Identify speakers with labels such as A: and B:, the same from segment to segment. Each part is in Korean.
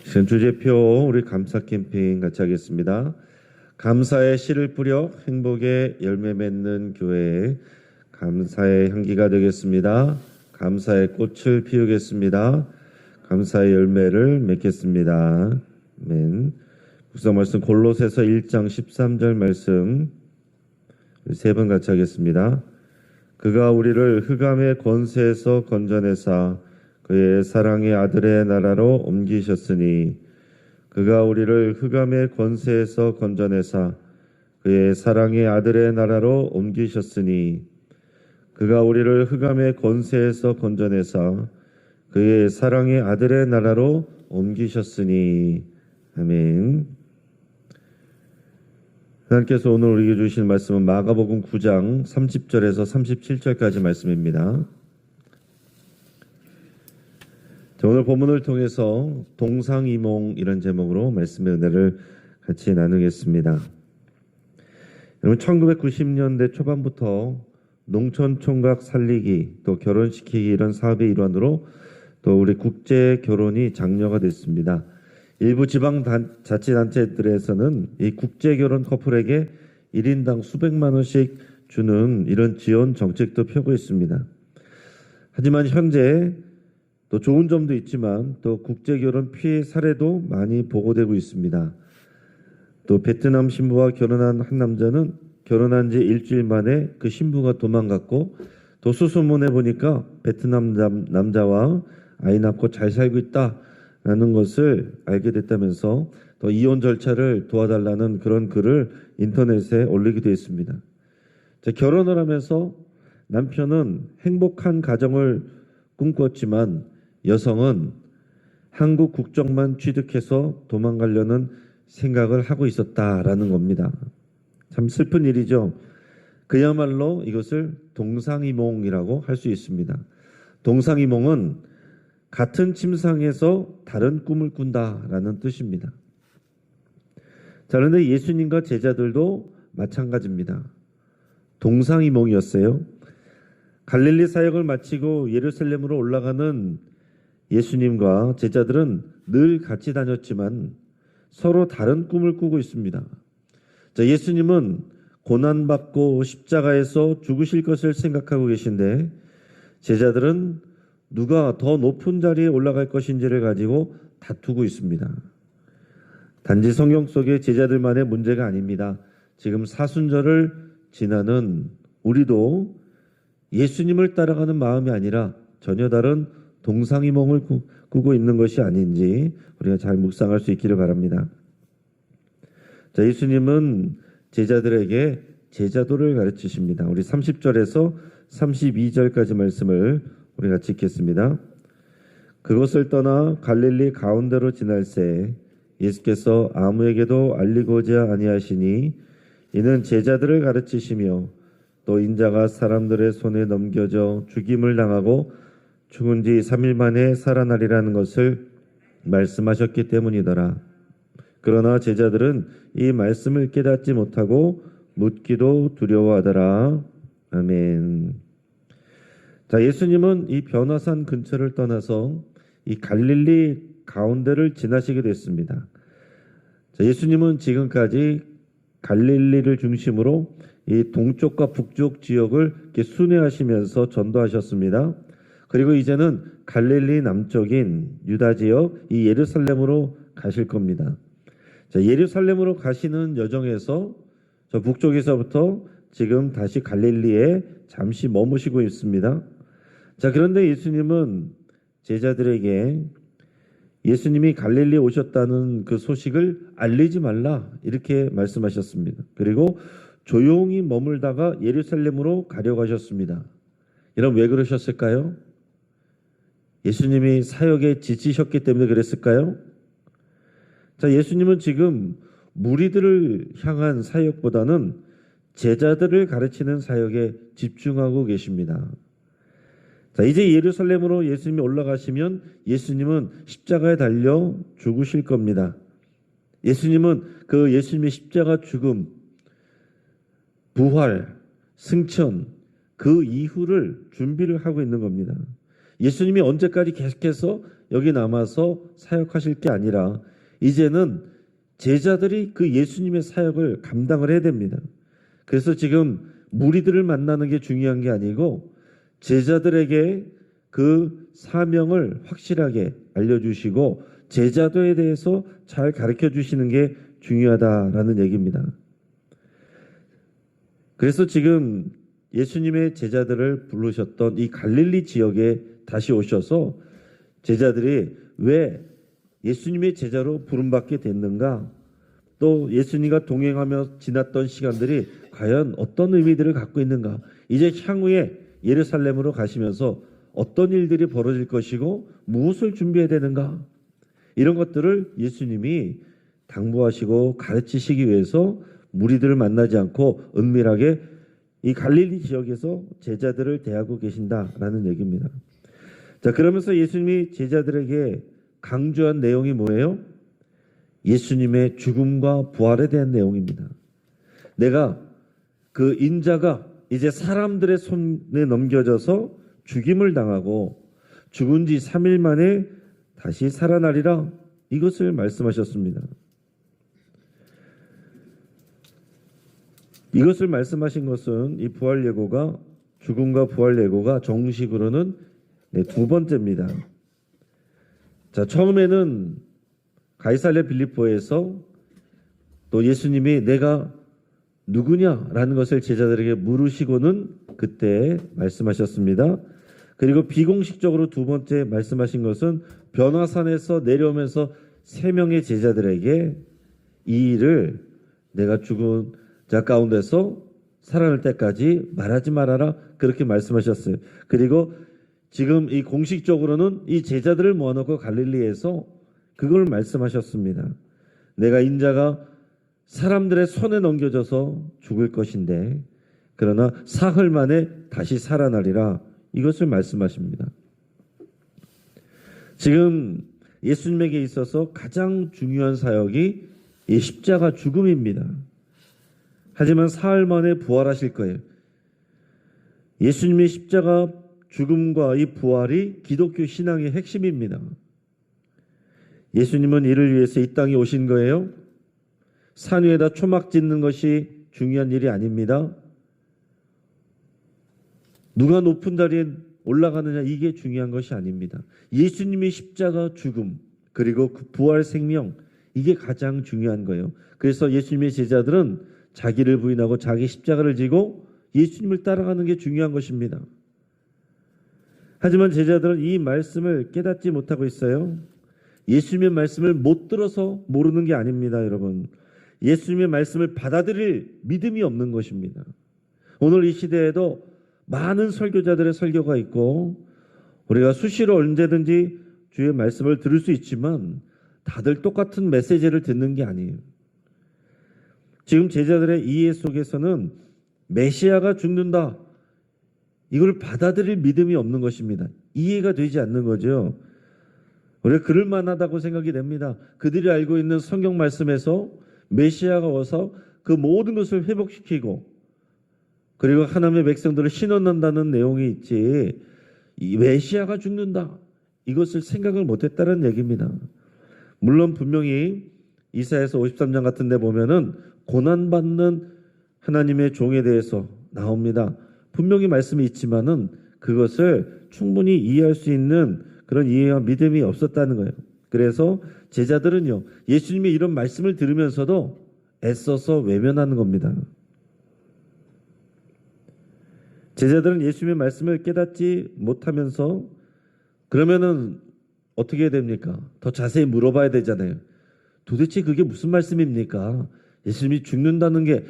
A: 주제표 우리 감사 캠페인 같이 하겠습니다. 감사의 씨를 뿌려 행복의 열매 맺는 교회, 감사의 향기가 되겠습니다. 감사의 꽃을 피우겠습니다. 감사의 열매를 맺겠습니다. 아멘. 묵상 말씀 골로새서 1장 13절 말씀 세 번 같이 하겠습니다. 그가 우리를 흑암의 권세에서 건져내사 그의 사랑의 아들의 나라로 옮기셨으니, 그가 우리를 흑암의 권세에서 건져내사 그의 사랑의 아들의 나라로 옮기셨으니, 그가 우리를 흑암의 권세에서 건져내사 그의 사랑의 아들의 나라로 옮기셨으니. 아멘. 하나님께서 오늘 우리에게 주신 말씀은 마가복음 9장 30절에서 37절까지 말씀입니다. 자, 오늘 본문을 통해서 동상이몽 이런 제목으로 말씀의 은혜를 같이 나누겠습니다. 여러분, 1990년대 초반부터 농촌 총각 살리기, 또 결혼시키기 이런 사업의 일환으로 또 우리 국제 결혼이 장려가 됐습니다. 일부 지방 자치단체들에서는 이 국제 결혼 커플에게 1인당 수백만 원씩 주는 이런 지원 정책도 펴고 있습니다. 하지만 현재 또 좋은 점도 있지만 또 국제 결혼 피해 사례도 많이 보고되고 있습니다. 또 베트남 신부와 결혼한 한 남자는 결혼한 지 일주일 만에 그 신부가 도망갔고, 또 수소문해 보니까 베트남 남자와 아이 낳고 잘 살고 있다라는 것을 알게 됐다면서 또 이혼 절차를 도와달라는 그런 글을 인터넷에 올리기도 했습니다. 자, 결혼을 하면서 남편은 행복한 가정을 꿈꿨지만 여성은 한국 국적만 취득해서 도망가려는 생각을 하고 있었다라는 겁니다. 참 슬픈 일이죠. 그야말로 이것을 동상이몽이라고 할 수 있습니다. 동상이몽은 같은 침상에서 다른 꿈을 꾼다라는 뜻입니다. 자, 그런데 예수님과 제자들도 마찬가지입니다. 동상이몽이었어요. 갈릴리 사역을 마치고 예루살렘으로 올라가는 예수님과 제자들은 늘 같이 다녔지만 서로 다른 꿈을 꾸고 있습니다. 자, 예수님은 고난받고 십자가에서 죽으실 것을 생각하고 계신데, 제자들은 누가 더 높은 자리에 올라갈 것인지를 가지고 다투고 있습니다. 단지 성경 속의 제자들만의 문제가 아닙니다. 지금 사순절을 지나는 우리도 예수님을 따라가는 마음이 아니라 전혀 다른 동상이몽을 꾸고 있는 것이 아닌지 우리가 잘 묵상할 수 있기를 바랍니다. 자, 예수님은 제자들에게 제자도를 가르치십니다. 우리 30절에서 32절까지 말씀을 우리 같이 읽겠습니다. 그것을 떠나 갈릴리 가운데로 지날새 예수께서 아무에게도 알리고자 아니하시니, 이는 제자들을 가르치시며 또 인자가 사람들의 손에 넘겨져 죽임을 당하고 죽은 지 3일 만에 살아나리라는 것을 말씀하셨기 때문이더라. 그러나 제자들은 이 말씀을 깨닫지 못하고 묻기도 두려워하더라. 아멘. 자, 예수님은 이 변화산 근처를 떠나서 이 갈릴리 가운데를 지나시게 됐습니다. 자, 예수님은 지금까지 갈릴리를 중심으로 이 동쪽과 북쪽 지역을 이렇게 순회하시면서 전도하셨습니다. 그리고 이제는 갈릴리 남쪽인 유다 지역 이 예루살렘으로 가실 겁니다. 자, 예루살렘으로 가시는 여정에서 저 북쪽에서부터 지금 다시 갈릴리에 잠시 머무시고 있습니다. 자, 그런데 예수님은 제자들에게 예수님이 갈릴리에 오셨다는 그 소식을 알리지 말라 이렇게 말씀하셨습니다. 그리고 조용히 머물다가 예루살렘으로 가려고 하셨습니다. 여러분, 왜 그러셨을까요? 예수님이 사역에 지치셨기 때문에 그랬을까요? 자, 예수님은 지금 무리들을 향한 사역보다는 제자들을 가르치는 사역에 집중하고 계십니다. 자, 이제 예루살렘으로 예수님이 올라가시면 예수님은 십자가에 달려 죽으실 겁니다. 예수님은 그 예수님의 십자가 죽음, 부활, 승천, 그 이후를 준비를 하고 있는 겁니다. 예수님이 언제까지 계속해서 여기 남아서 사역하실 게 아니라 이제는 제자들이 그 예수님의 사역을 감당을 해야 됩니다. 그래서 지금 무리들을 만나는 게 중요한 게 아니고 제자들에게 그 사명을 확실하게 알려주시고 제자도에 대해서 잘 가르쳐 주시는 게 중요하다라는 얘기입니다. 그래서 지금 예수님의 제자들을 부르셨던 이 갈릴리 지역에 다시 오셔서 제자들이 왜 예수님의 제자로 부름받게 됐는가, 또 예수님과 동행하며 지났던 시간들이 과연 어떤 의미들을 갖고 있는가, 이제 향후에 예루살렘으로 가시면서 어떤 일들이 벌어질 것이고 무엇을 준비해야 되는가, 이런 것들을 예수님이 당부하시고 가르치시기 위해서 무리들을 만나지 않고 은밀하게 이 갈릴리 지역에서 제자들을 대하고 계신다라는 얘기입니다. 자, 그러면서 예수님이 제자들에게 강조한 내용이 뭐예요? 예수님의 죽음과 부활에 대한 내용입니다. 내가 그 인자가 이제 사람들의 손에 넘겨져서 죽임을 당하고 죽은 지 3일 만에 다시 살아나리라, 이것을 말씀하셨습니다. 이것을 말씀하신 것은 이 부활 예고가, 죽음과 부활 예고가 정식으로는 두 번째입니다. 자, 처음에는 가이사랴 빌립보에서 또 예수님이 내가 누구냐라는 것을 제자들에게 물으시고는 그때 말씀하셨습니다. 그리고 비공식적으로 두 번째 말씀하신 것은 변화산에서 내려오면서 3명의 제자들에게 이 일을 내가 죽은 자 가운데서 살아날 때까지 말하지 말아라, 그렇게 말씀하셨어요. 그리고 지금 이 공식적으로는 이 제자들을 모아놓고 갈릴리에서 그걸 말씀하셨습니다. 내가 인자가 사람들의 손에 넘겨져서 죽을 것인데 그러나 사흘 만에 다시 살아나리라, 이것을 말씀하십니다. 지금 예수님에게 있어서 가장 중요한 사역이 이 십자가 죽음입니다. 하지만 사흘 만에 부활하실 거예요. 예수님의 십자가 죽음과 이 부활이 기독교 신앙의 핵심입니다. 예수님은 이를 위해서 이 땅에 오신 거예요. 산 위에다 초막 짓는 것이 중요한 일이 아닙니다. 누가 높은 자리에 올라가느냐, 이게 중요한 것이 아닙니다. 예수님의 십자가 죽음 그리고 그 부활 생명, 이게 가장 중요한 거예요. 그래서 예수님의 제자들은 자기를 부인하고 자기 십자가를 지고 예수님을 따라가는 게 중요한 것입니다. 하지만 제자들은 이 말씀을 깨닫지 못하고 있어요. 예수님의 말씀을 못 들어서 모르는 게 아닙니다, 여러분. 예수님의 말씀을 받아들일 믿음이 없는 것입니다. 오늘 이 시대에도 많은 설교자들의 설교가 있고 우리가 수시로 언제든지 주의 말씀을 들을 수 있지만 다들 똑같은 메시지를 듣는 게 아니에요. 지금 제자들의 이해 속에서는 메시아가 죽는다, 이걸 받아들일 믿음이 없는 것입니다. 이해가 되지 않는 거죠. 우리가 그럴 만하다고 생각이 됩니다. 그들이 알고 있는 성경 말씀에서 메시아가 와서 그 모든 것을 회복시키고 그리고 하나님의 백성들을 신원한다는 내용이 있지, 이 메시아가 죽는다, 이것을 생각을 못했다는 얘기입니다. 물론 분명히 이사야서 53장 같은 데 보면은 고난받는 하나님의 종에 대해서 나옵니다. 분명히 말씀이 있지만은 그것을 충분히 이해할 수 있는 그런 이해와 믿음이 없었다는 거예요. 그래서 제자들은요, 예수님이 이런 말씀을 들으면서도 애써서 외면하는 겁니다. 제자들은 예수님의 말씀을 깨닫지 못하면서 그러면은 어떻게 해야 됩니까? 더 자세히 물어봐야 되잖아요. 도대체 그게 무슨 말씀입니까? 예수님이 죽는다는 게,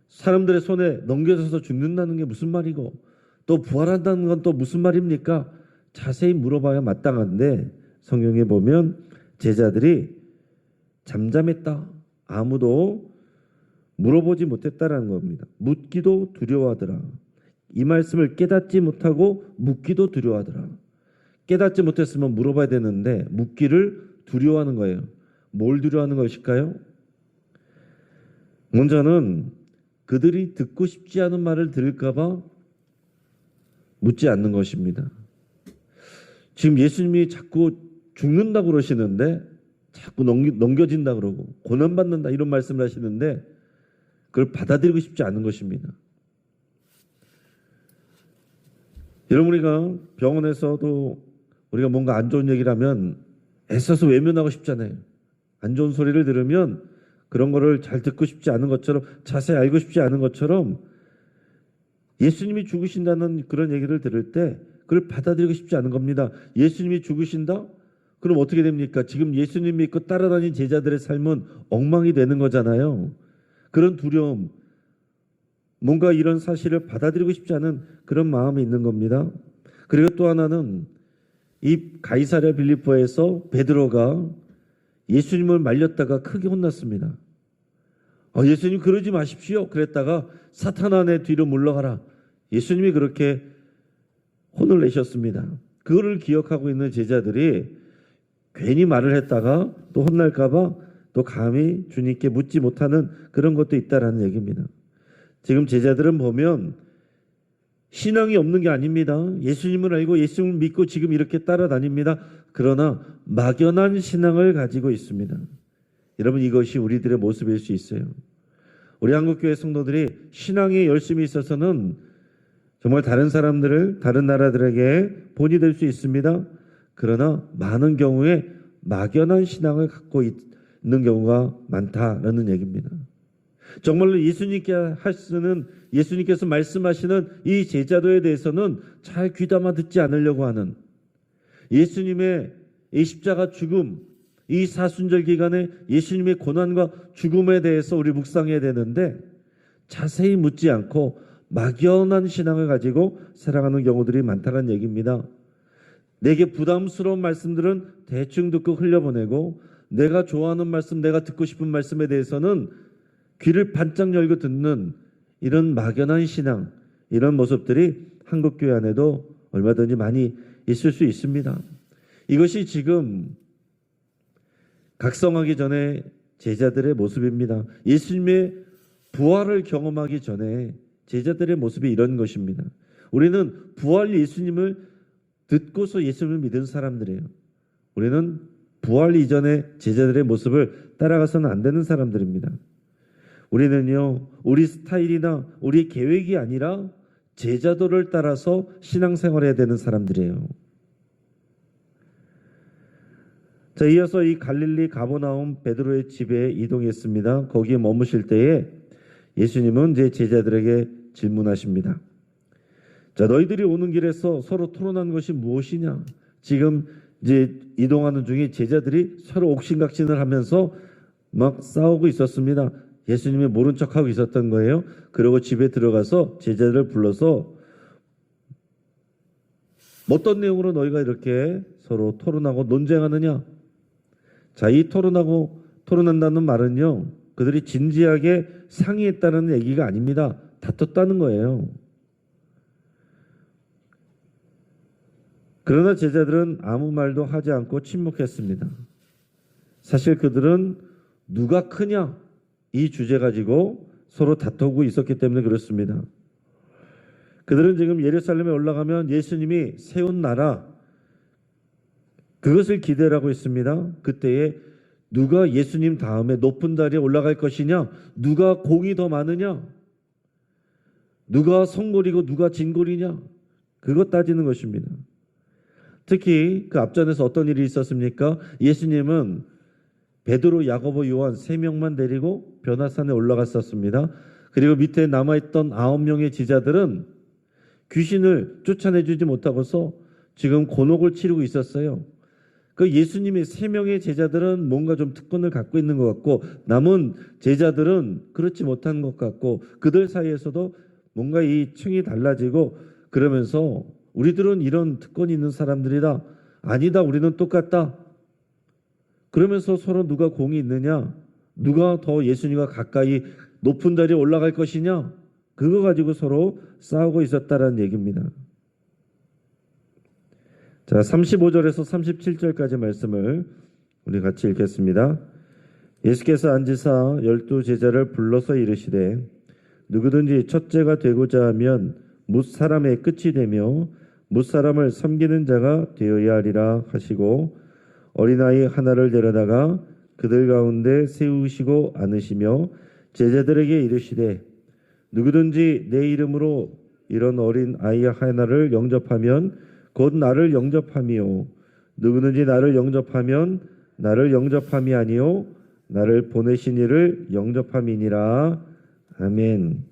A: 사람들의 손에 넘겨져서 죽는다는 게 무슨 말이고 또 부활한다는 건 또 무슨 말입니까? 자세히 물어봐야 마땅한데 성경에 보면 제자들이 잠잠했다, 아무도 물어보지 못했다라는 겁니다. 묻기도 두려워하더라. 이 말씀을 깨닫지 못하고 묻기도 두려워하더라. 깨닫지 못했으면 물어봐야 되는데 묻기를 두려워하는 거예요. 뭘 두려워하는 것일까요? 먼저는 그들이 듣고 싶지 않은 말을 들을까 봐 묻지 않는 것입니다. 지금 예수님이 자꾸 죽는다고 그러시는데 자꾸 넘겨진다 그러고 고난받는다 이런 말씀을 하시는데 그걸 받아들이고 싶지 않은 것입니다. 여러분, 우리가 병원에서도 우리가 뭔가 안 좋은 얘기를 하면 애써서 외면하고 싶잖아요. 안 좋은 소리를 들으면 그런 거를 잘 듣고 싶지 않은 것처럼, 자세히 알고 싶지 않은 것처럼, 예수님이 죽으신다는 그런 얘기를 들을 때 그걸 받아들이고 싶지 않은 겁니다. 예수님이 죽으신다? 그럼 어떻게 됩니까? 지금 예수님 믿고 따라다닌 제자들의 삶은 엉망이 되는 거잖아요. 그런 두려움, 뭔가 이런 사실을 받아들이고 싶지 않은 그런 마음이 있는 겁니다. 그리고 또 하나는 이 가이사랴 빌립보에서 베드로가 예수님을 말렸다가 크게 혼났습니다. 예수님 그러지 마십시오. 그랬다가 사탄아 내 뒤로 물러가라. 예수님이 그렇게 혼을 내셨습니다. 그거를 기억하고 있는 제자들이 괜히 말을 했다가 또 혼날까봐 또 감히 주님께 묻지 못하는 그런 것도 있다라는 얘기입니다. 지금 제자들은 보면 신앙이 없는 게 아닙니다. 예수님을 알고 예수님을 믿고 지금 이렇게 따라다닙니다. 그러나 막연한 신앙을 가지고 있습니다. 여러분, 이것이 우리들의 모습일 수 있어요. 우리 한국교회 성도들이 신앙에 열심히 있어서는 정말 다른 사람들을, 다른 나라들에게 본이 될 수 있습니다. 그러나 많은 경우에 막연한 신앙을 갖고 있는 경우가 많다라는 얘기입니다. 정말로 예수님께서 말씀하시는 이 제자도에 대해서는 잘 귀담아 듣지 않으려고 하는, 예수님의 이 십자가 죽음, 이 사순절 기간에 예수님의 고난과 죽음에 대해서 우리 묵상해야 되는데 자세히 묻지 않고 막연한 신앙을 가지고 살아가는 경우들이 많다는 얘기입니다. 내게 부담스러운 말씀들은 대충 듣고 흘려보내고, 내가 좋아하는 말씀, 내가 듣고 싶은 말씀에 대해서는 귀를 반짝 열고 듣는 이런 막연한 신앙, 이런 모습들이 한국교회 안에도 얼마든지 많이 있을 수 있습니다. 이것이 지금 각성하기 전에 제자들의 모습입니다. 예수님의 부활을 경험하기 전에 제자들의 모습이 이런 것입니다. 우리는 부활 예수님을 듣고서 예수님을 믿은 사람들이에요. 우리는 부활 이전에 제자들의 모습을 따라가서는 안 되는 사람들입니다. 우리는요, 우리 스타일이나 우리 계획이 아니라 제자도를 따라서 신앙생활해야 되는 사람들이에요. 자, 이어서 이 갈릴리 가버나움 베드로의 집에 이동했습니다. 거기에 머무실 때에 예수님은 이제 제자들에게 질문하십니다. 자, 너희들이 오는 길에서 서로 토론한 것이 무엇이냐? 지금 이제 이동하는 중에 제자들이 서로 옥신각신을 하면서 막 싸우고 있었습니다. 예수님이 모른 척하고 있었던 거예요. 그리고 집에 들어가서 제자들을 불러서 어떤 내용으로 너희가 이렇게 서로 토론하고 논쟁하느냐? 자, 이 토론한다는 말은요, 그들이 진지하게 상의했다는 얘기가 아닙니다. 다퉜다는 거예요. 그러나 제자들은 아무 말도 하지 않고 침묵했습니다. 사실 그들은 누가 크냐? 이 주제 가지고 서로 다투고 있었기 때문에 그렇습니다. 그들은 지금 예루살렘에 올라가면 예수님이 세운 나라, 그것을 기대를 하고 있습니다. 그때에 누가 예수님 다음에 높은 자리에 올라갈 것이냐? 누가 공이 더 많으냐? 누가 성골이고 누가 진골이냐? 그것 따지는 것입니다. 특히 그 앞전에서 어떤 일이 있었습니까? 예수님은 베드로, 야고보, 요한 3명만 데리고 변화산에 올라갔었습니다. 그리고 밑에 남아있던 9명의 제자들은 귀신을 쫓아내주지 못하고서 지금 곤혹을 치르고 있었어요. 그 예수님의 3명의 제자들은 뭔가 좀 특권을 갖고 있는 것 같고, 남은 제자들은 그렇지 못한 것 같고, 그들 사이에서도 뭔가 이 층이 달라지고, 그러면서 우리들은 이런 특권이 있는 사람들이다. 아니다, 우리는 똑같다. 그러면서 서로 누가 공이 있느냐, 누가 더 예수님과 가까이 높은 자리에 올라갈 것이냐, 그거 가지고 서로 싸우고 있었다라는 얘기입니다. 자, 35절에서 37절까지 말씀을 우리 같이 읽겠습니다. 예수께서 앉으사 12제자를 불러서 이르시되 누구든지 첫째가 되고자 하면 뭇사람의 끝이 되며 뭇사람을 섬기는 자가 되어야 하리라 하시고, 어린아이 하나를 데려다가 그들 가운데 세우시고 앉으시며 제자들에게 이르시되 누구든지 내 이름으로 이런 어린 아이 하나를 영접하면 곧 나를 영접함이요 누구든지 나를 영접하면 나를 영접함이 아니요 나를 보내신 이를 영접함이니라. 아멘.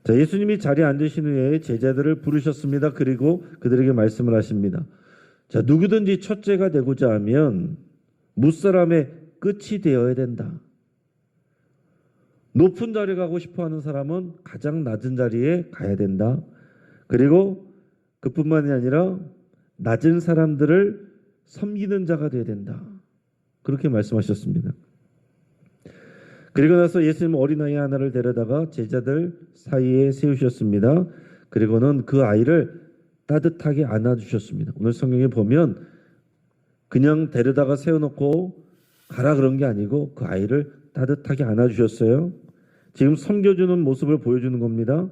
A: 자, 예수님이 자리에 앉으신 후에 제자들을 부르셨습니다. 그리고 그들에게 말씀을 하십니다. 자, 누구든지 첫째가 되고자 하면 무사람의 끝이 되어야 된다. 높은 자리에 가고 싶어하는 사람은 가장 낮은 자리에 가야 된다. 그리고 그뿐만이 아니라 낮은 사람들을 섬기는 자가 되어야 된다. 그렇게 말씀하셨습니다. 그리고 나서 예수님은 어린아이 하나를 데려다가 제자들 사이에 세우셨습니다. 그리고는 그 아이를 따뜻하게 안아주셨습니다. 오늘 성경에 보면 그냥 데려다가 세워놓고 가라 그런 게 아니고 그 아이를 따뜻하게 안아주셨어요. 지금 섬겨주는 모습을 보여주는 겁니다.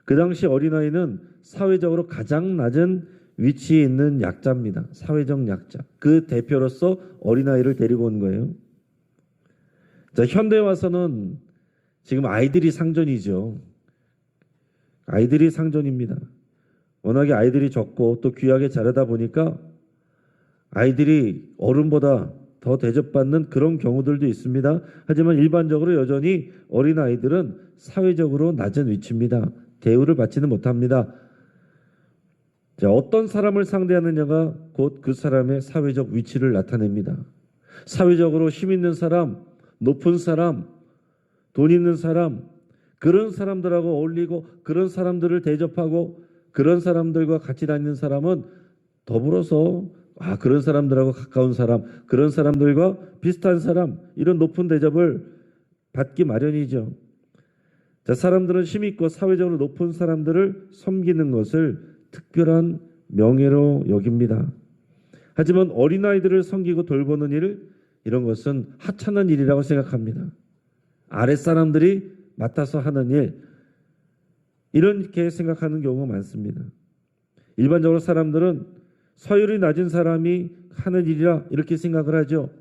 A: 그 당시 어린아이는 사회적으로 가장 낮은 위치에 있는 약자입니다. 사회적 약자. 그 대표로서 어린아이를 데리고 온 거예요. 자, 현대에 와서는 지금 아이들이 상전이죠. 아이들이 상전입니다. 워낙에 아이들이 적고 또 귀하게 자라다 보니까 아이들이 어른보다 더 대접받는 그런 경우들도 있습니다. 하지만 일반적으로 여전히 어린아이들은 사회적으로 낮은 위치입니다. 대우를 받지는 못합니다. 자, 어떤 사람을 상대하느냐가 곧 그 사람의 사회적 위치를 나타냅니다. 사회적으로 힘 있는 사람, 높은 사람, 돈 있는 사람, 그런 사람들하고 어울리고 그런 사람들을 대접하고 그런 사람들과 같이 다니는 사람은 더불어서 그런 사람들하고 가까운 사람, 그런 사람들과 비슷한 사람, 이런 높은 대접을 받기 마련이죠. 자, 사람들은 힘 있고 사회적으로 높은 사람들을 섬기는 것을 특별한 명예로 여깁니다. 하지만 어린아이들을 섬기고 돌보는 일, 이런 것은 하찮은 일이라고 생각합니다. 아랫사람들이 맡아서 하는 일, 이렇게 생각하는 경우가 많습니다. 일반적으로 사람들은 서열이 낮은 사람이 하는 일이라 이렇게 생각을 하죠.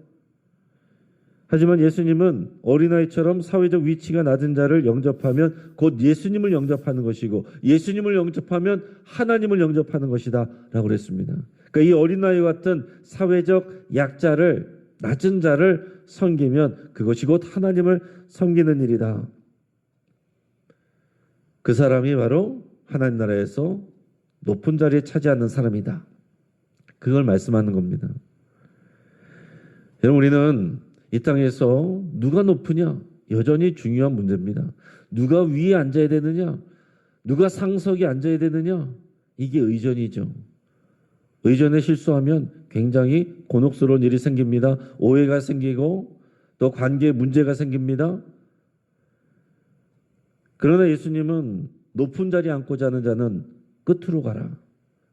A: 하지만 예수님은 어린아이처럼 사회적 위치가 낮은 자를 영접하면 곧 예수님을 영접하는 것이고 예수님을 영접하면 하나님을 영접하는 것이다 라고 그랬습니다. 그러니까 이 어린아이 같은 사회적 약자를, 낮은 자를 섬기면 그것이 곧 하나님을 섬기는 일이다. 그 사람이 바로 하나님 나라에서 높은 자리에 차지하는 사람이다. 그걸 말씀하는 겁니다. 여러분, 우리는 이 땅에서 누가 높으냐? 여전히 중요한 문제입니다. 누가 위에 앉아야 되느냐? 누가 상석에 앉아야 되느냐? 이게 의전이죠. 의전에 실수하면 굉장히 곤혹스러운 일이 생깁니다. 오해가 생기고 또 관계에 문제가 생깁니다. 그러나 예수님은 높은 자리에 앉고자 하는 자는 끝으로 가라.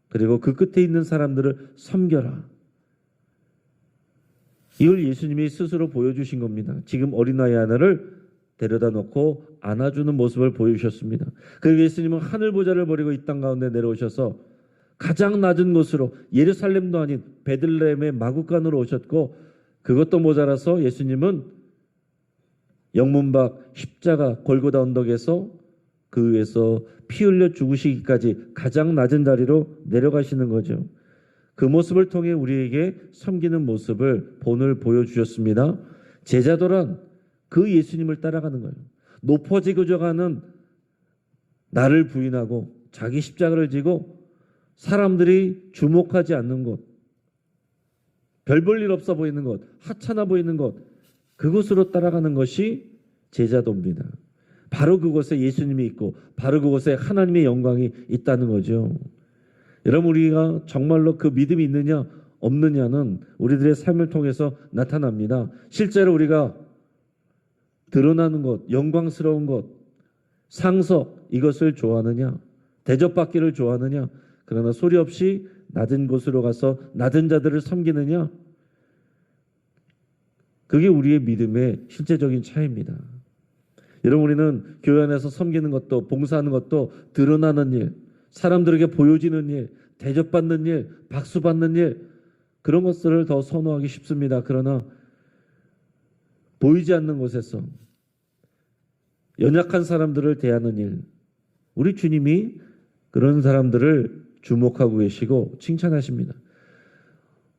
A: 그리고 그 끝에 있는 사람들을 섬겨라. 이걸 예수님이 스스로 보여주신 겁니다. 지금 어린아이 하나를 데려다 놓고 안아주는 모습을 보여주셨습니다. 그리고 예수님은 하늘 보좌를 버리고 이 땅 가운데 내려오셔서 가장 낮은 곳으로 예루살렘도 아닌 베들레헴의 마구간으로 오셨고 그것도 모자라서 예수님은 영문 밖 십자가 골고다 언덕에서 그 위에서 피 흘려 죽으시기까지 가장 낮은 자리로 내려가시는 거죠. 그 모습을 통해 우리에게 섬기는 모습을 본을 보여주셨습니다. 제자도란 그 예수님을 따라가는 거예요. 높아지고자 하는 나를 부인하고 자기 십자가를 지고 사람들이 주목하지 않는 곳, 별 볼 일 없어 보이는 곳, 하찮아 보이는 곳, 그곳으로 따라가는 것이 제자도입니다. 바로 그곳에 예수님이 있고 바로 그곳에 하나님의 영광이 있다는 거죠. 여러분, 우리가 정말로 그 믿음이 있느냐 없느냐는 우리들의 삶을 통해서 나타납니다. 실제로 우리가 드러나는 것, 영광스러운 것, 상석, 이것을 좋아하느냐, 대접받기를 좋아하느냐, 그러나 소리 없이 낮은 곳으로 가서 낮은 자들을 섬기느냐, 그게 우리의 믿음의 실제적인 차이입니다. 여러분, 우리는 교회 안에서 섬기는 것도 봉사하는 것도 드러나는 일, 사람들에게 보여지는 일, 대접받는 일, 박수받는 일, 그런 것들을 더 선호하기 쉽습니다. 그러나 보이지 않는 곳에서 연약한 사람들을 대하는 일, 우리 주님이 그런 사람들을 주목하고 계시고 칭찬하십니다.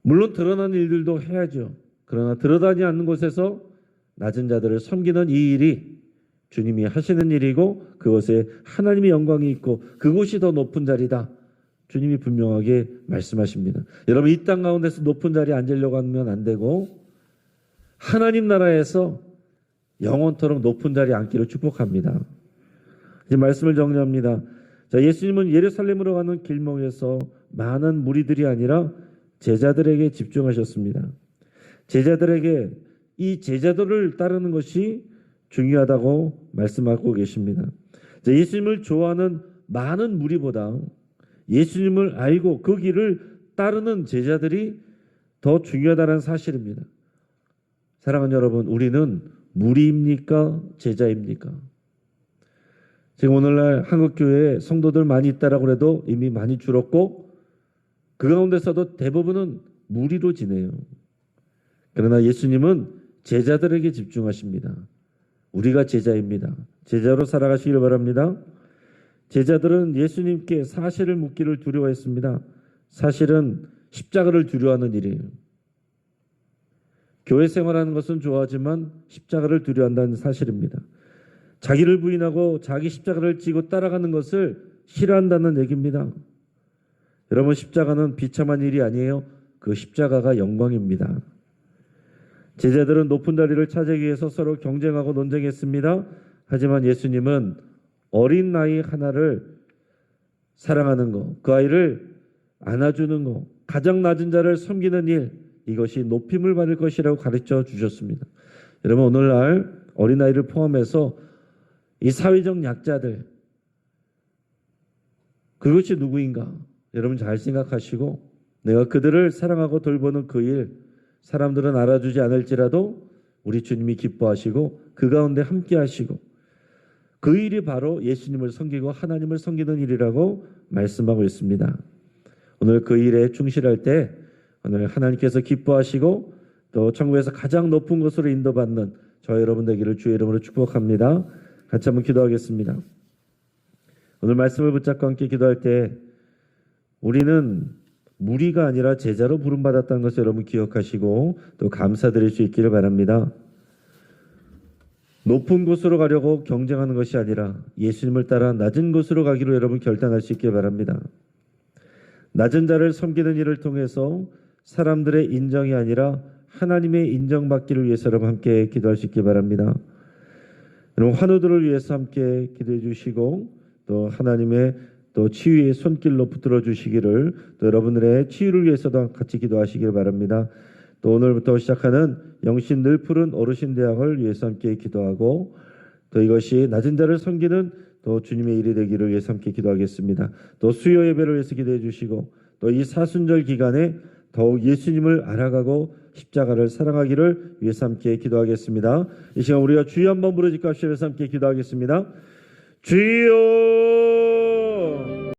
A: 물론 드러나는 일들도 해야죠. 그러나 드러나지 않는 곳에서 낮은 자들을 섬기는 이 일이 주님이 하시는 일이고 그것에 하나님의 영광이 있고 그곳이 더 높은 자리다. 주님이 분명하게 말씀하십니다. 여러분, 이 땅 가운데서 높은 자리에 앉으려고 하면 안 되고 하나님 나라에서 영원토록 높은 자리에 앉기를 축복합니다. 이제 말씀을 정리합니다. 자, 예수님은 예루살렘으로 가는 길목에서 많은 무리들이 아니라 제자들에게 집중하셨습니다. 제자들에게 이 제자들을 따르는 것이 중요하다고 말씀하고 계십니다. 자, 예수님을 좋아하는 많은 무리보다 예수님을 알고 그 길을 따르는 제자들이 더 중요하다는 사실입니다. 사랑하는 여러분, 우리는 무리입니까? 제자입니까? 지금 오늘날 한국교회에 성도들 많이 있다라고 해도 이미 많이 줄었고 그 가운데서도 대부분은 무리로 지내요. 그러나 예수님은 제자들에게 집중하십니다. 우리가 제자입니다. 제자로 살아가시길 바랍니다. 제자들은 예수님께 사실을 묻기를 두려워했습니다. 사실은 십자가를 두려워하는 일이에요. 교회 생활하는 것은 좋아하지만 십자가를 두려워한다는 사실입니다. 자기를 부인하고 자기 십자가를 지고 따라가는 것을 싫어한다는 얘기입니다. 여러분, 십자가는 비참한 일이 아니에요. 그 십자가가 영광입니다. 제자들은 높은 자리를 차지하기 위해서 서로 경쟁하고 논쟁했습니다. 하지만 예수님은 어린 나이 하나를 사랑하는 것, 그 아이를 안아주는 것, 가장 낮은 자를 섬기는 일, 이것이 높임을 받을 것이라고 가르쳐 주셨습니다. 여러분, 오늘날 어린아이를 포함해서 이 사회적 약자들, 그것이 누구인가? 여러분 잘 생각하시고 내가 그들을 사랑하고 돌보는 그 일, 사람들은 알아주지 않을지라도 우리 주님이 기뻐하시고 그 가운데 함께 하시고 그 일이 바로 예수님을 섬기고 하나님을 섬기는 일이라고 말씀하고 있습니다. 오늘 그 일에 충실할 때 오늘 하나님께서 기뻐하시고 또 천국에서 가장 높은 곳으로 인도받는 저 여러분 되기를 주의 이름으로 축복합니다. 같이 한번 기도하겠습니다. 오늘 말씀을 붙잡고 함께 기도할 때 우리는 무리가 아니라 제자로 부름받았다는 것을 여러분 기억하시고 또 감사드릴 수 있기를 바랍니다. 높은 곳으로 가려고 경쟁하는 것이 아니라 예수님을 따라 낮은 곳으로 가기로 여러분 결단할 수 있기를 바랍니다. 낮은 자를 섬기는 일을 통해서 사람들의 인정이 아니라 하나님의 인정받기를 위해서 여러분 함께 기도할 수 있기 바랍니다. 여러분, 환우들을 위해서 함께 기도해 주시고 또 하나님의 또 치유의 손길로 붙들어 주시기를, 또 여러분들의 치유를 위해서도 같이 기도하시길 바랍니다. 또 오늘부터 시작하는 영신 늘 푸른 어르신 대학을 위해서 함께 기도하고 또 이것이 낮은 자를 섬기는 또 주님의 일이 되기를 위해서 함께 기도하겠습니다. 또 수요 예배를 위해서 기도해 주시고 또 이 사순절 기간에 더욱 예수님을 알아가고 십자가를 사랑하기를 위해서 함께 기도하겠습니다. 이 시간 우리가 주여 한번 부르짖고 합시다. 함께 기도하겠습니다. 주여